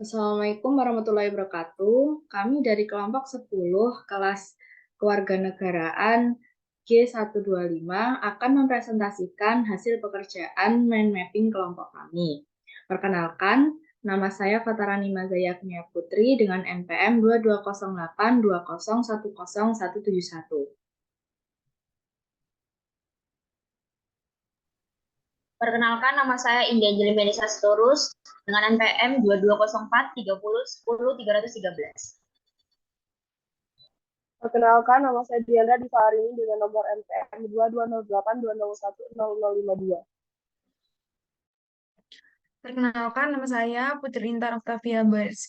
Assalamualaikum warahmatullahi wabarakatuh. Kami dari kelompok 10 kelas kewarganegaraan G125 akan mempresentasikan hasil pekerjaan mind mapping kelompok kami. Perkenalkan, nama saya Fatarani Mazaya Agnia Putri dengan NPM 220820101171. Perkenalkan, nama saya Indah Anjeli Melisa Sitorus dengan NPM 220430101313. Perkenalkan, nama saya Diandra Divarini dengan nomor NPM 220820121052. Perkenalkan, nama saya Putri Intar Oktavia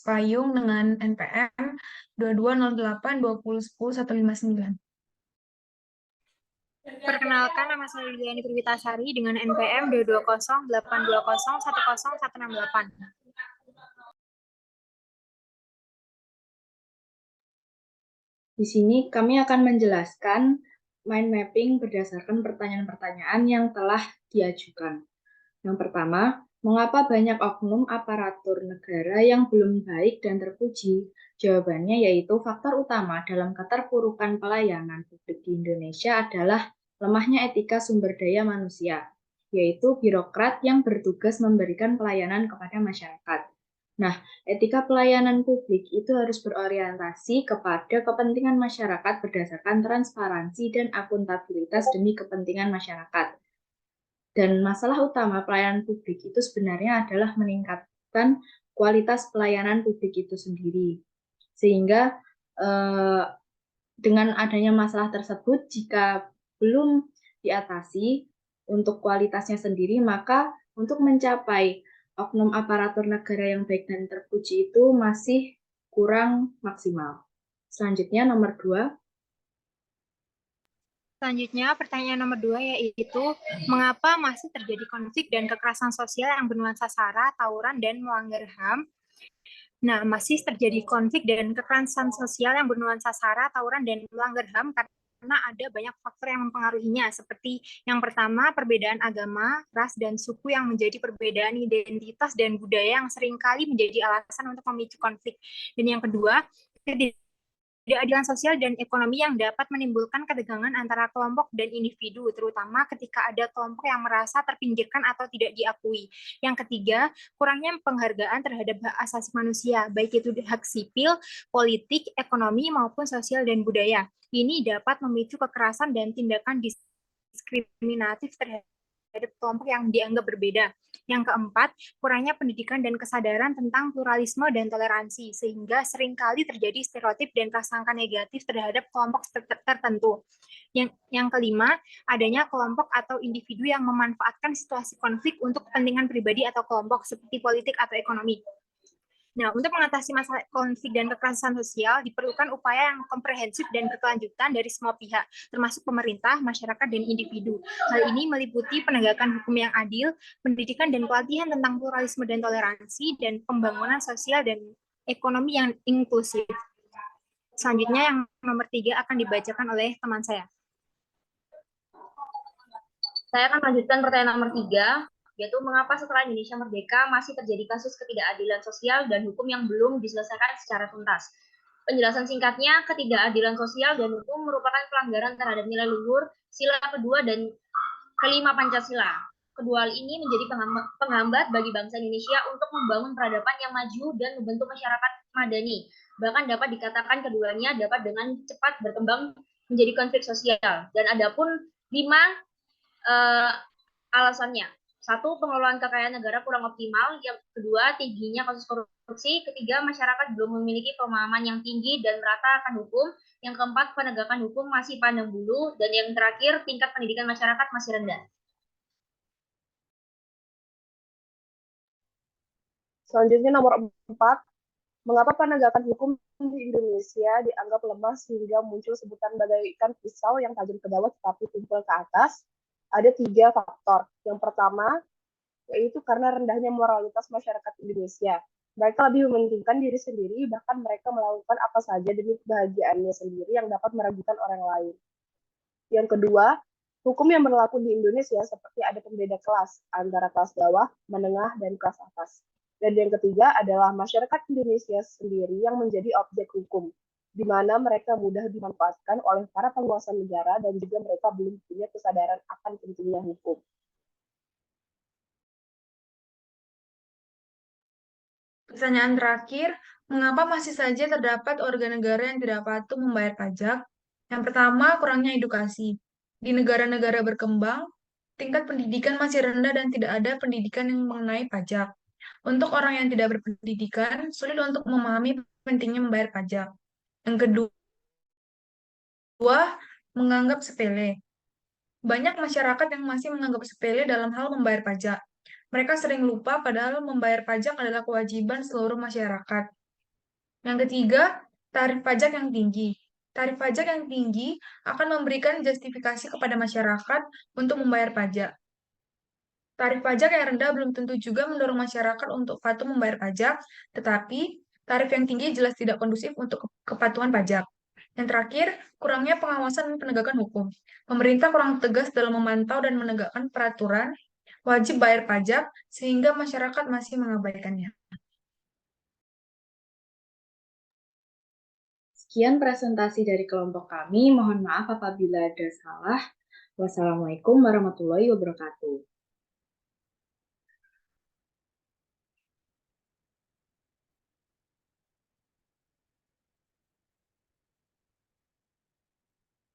Payung dengan NPM 220820101159. Perkenalkan, nama saya Liliani Perwitasari dengan NPM 22082010168. Di sini kami akan menjelaskan mind mapping berdasarkan pertanyaan-pertanyaan yang telah diajukan. Yang pertama, mengapa banyak oknum aparatur negara yang belum baik dan terpuji? Jawabannya yaitu faktor utama dalam keterpurukan pelayanan publik di Indonesia adalah lemahnya etika sumber daya manusia, yaitu birokrat yang bertugas memberikan pelayanan kepada masyarakat. Nah, etika pelayanan publik itu harus berorientasi kepada kepentingan masyarakat berdasarkan transparansi dan akuntabilitas demi kepentingan masyarakat. Dan masalah utama pelayanan publik itu sebenarnya adalah meningkatkan kualitas pelayanan publik itu sendiri. Sehingga dengan adanya masalah tersebut, jika belum diatasi untuk kualitasnya sendiri, maka untuk mencapai oknum aparatur negara yang baik dan terpuji itu masih kurang maksimal. Selanjutnya nomor 2. Selanjutnya, pertanyaan nomor 2 yaitu, mengapa masih terjadi konflik dan kekerasan sosial yang bernuansa SARA, tawuran, dan melanggar HAM? Nah, masih terjadi konflik dan kekerasan sosial yang bernuansa SARA, tawuran, dan melanggar HAM karena ada banyak faktor yang mempengaruhinya, seperti yang pertama, perbedaan agama, ras, dan suku yang menjadi perbedaan identitas dan budaya yang seringkali menjadi alasan untuk memicu konflik. Dan yang kedua, ketidakadilan sosial dan ekonomi yang dapat menimbulkan ketegangan antara kelompok dan individu, terutama ketika ada kelompok yang merasa terpinggirkan atau tidak diakui. Yang ketiga, kurangnya penghargaan terhadap hak asasi manusia, baik itu hak sipil, politik, ekonomi, maupun sosial dan budaya. Ini dapat memicu kekerasan dan tindakan diskriminatif terhadap kelompok yang dianggap berbeda. Yang keempat, kurangnya pendidikan dan kesadaran tentang pluralisme dan toleransi, sehingga seringkali terjadi stereotip dan prasangka negatif terhadap kelompok tertentu. Yang kelima, adanya kelompok atau individu yang memanfaatkan situasi konflik untuk kepentingan pribadi atau kelompok seperti politik atau ekonomi. Nah, untuk mengatasi masalah konflik dan kekerasan sosial, diperlukan upaya yang komprehensif dan berkelanjutan dari semua pihak, termasuk pemerintah, masyarakat, dan individu. Hal ini meliputi penegakan hukum yang adil, pendidikan dan pelatihan tentang pluralisme dan toleransi, dan pembangunan sosial dan ekonomi yang inklusif. Selanjutnya, yang nomor 3 akan dibacakan oleh teman saya. Saya akan lanjutkan pertanyaan nomor 3, yaitu mengapa setelah Indonesia merdeka masih terjadi kasus ketidakadilan sosial dan hukum yang belum diselesaikan secara tuntas. Penjelasan singkatnya, ketidakadilan sosial dan hukum merupakan pelanggaran terhadap nilai luhur, sila kedua dan kelima Pancasila. Kedua hal ini menjadi penghambat bagi bangsa Indonesia untuk membangun peradaban yang maju dan membentuk masyarakat madani. Bahkan dapat dikatakan keduanya dapat dengan cepat berkembang menjadi konflik sosial. Dan adapun 5 alasannya. 1, pengelolaan kekayaan negara kurang optimal. Yang kedua, tingginya kasus korupsi. Ketiga, masyarakat belum memiliki pemahaman yang tinggi dan merata akan hukum. Yang keempat, penegakan hukum masih pandang bulu. Dan yang terakhir, tingkat pendidikan masyarakat masih rendah. Selanjutnya nomor 4, mengapa penegakan hukum di Indonesia dianggap lemah sehingga muncul sebutan bagaikan pisau yang tajam ke bawah tetapi tumpul ke atas? Ada 3 faktor. Yang pertama, yaitu karena rendahnya moralitas masyarakat Indonesia. Mereka lebih mementingkan diri sendiri, bahkan mereka melakukan apa saja demi kebahagiaannya sendiri yang dapat merugikan orang lain. Yang kedua, hukum yang berlaku di Indonesia seperti ada pembeda kelas antara kelas bawah, menengah, dan kelas atas. Dan yang ketiga adalah masyarakat Indonesia sendiri yang menjadi objek hukum, di mana mereka mudah dimanfaatkan oleh para penguasa negara dan juga mereka belum punya kesadaran akan pentingnya hukum. Pertanyaan terakhir, mengapa masih saja terdapat warga negara yang tidak patuh membayar pajak? Yang pertama, kurangnya edukasi. Di negara-negara berkembang, tingkat pendidikan masih rendah dan tidak ada pendidikan yang mengenai pajak. Untuk orang yang tidak berpendidikan, sulit untuk memahami pentingnya membayar pajak. Yang kedua, menganggap sepele. Banyak masyarakat yang masih menganggap sepele dalam hal membayar pajak. Mereka sering lupa padahal membayar pajak adalah kewajiban seluruh masyarakat. Yang ketiga, tarif pajak yang tinggi. Tarif pajak yang tinggi akan memberikan justifikasi kepada masyarakat untuk membayar pajak. Tarif pajak yang rendah belum tentu juga mendorong masyarakat untuk patuh membayar pajak, tetapi tarif yang tinggi jelas tidak kondusif untuk kepatuhan pajak. Yang terakhir, kurangnya pengawasan dan penegakan hukum. Pemerintah kurang tegas dalam memantau dan menegakkan peraturan wajib bayar pajak sehingga masyarakat masih mengabaikannya. Sekian presentasi dari kelompok kami. Mohon maaf apabila ada salah. Wassalamualaikum warahmatullahi wabarakatuh.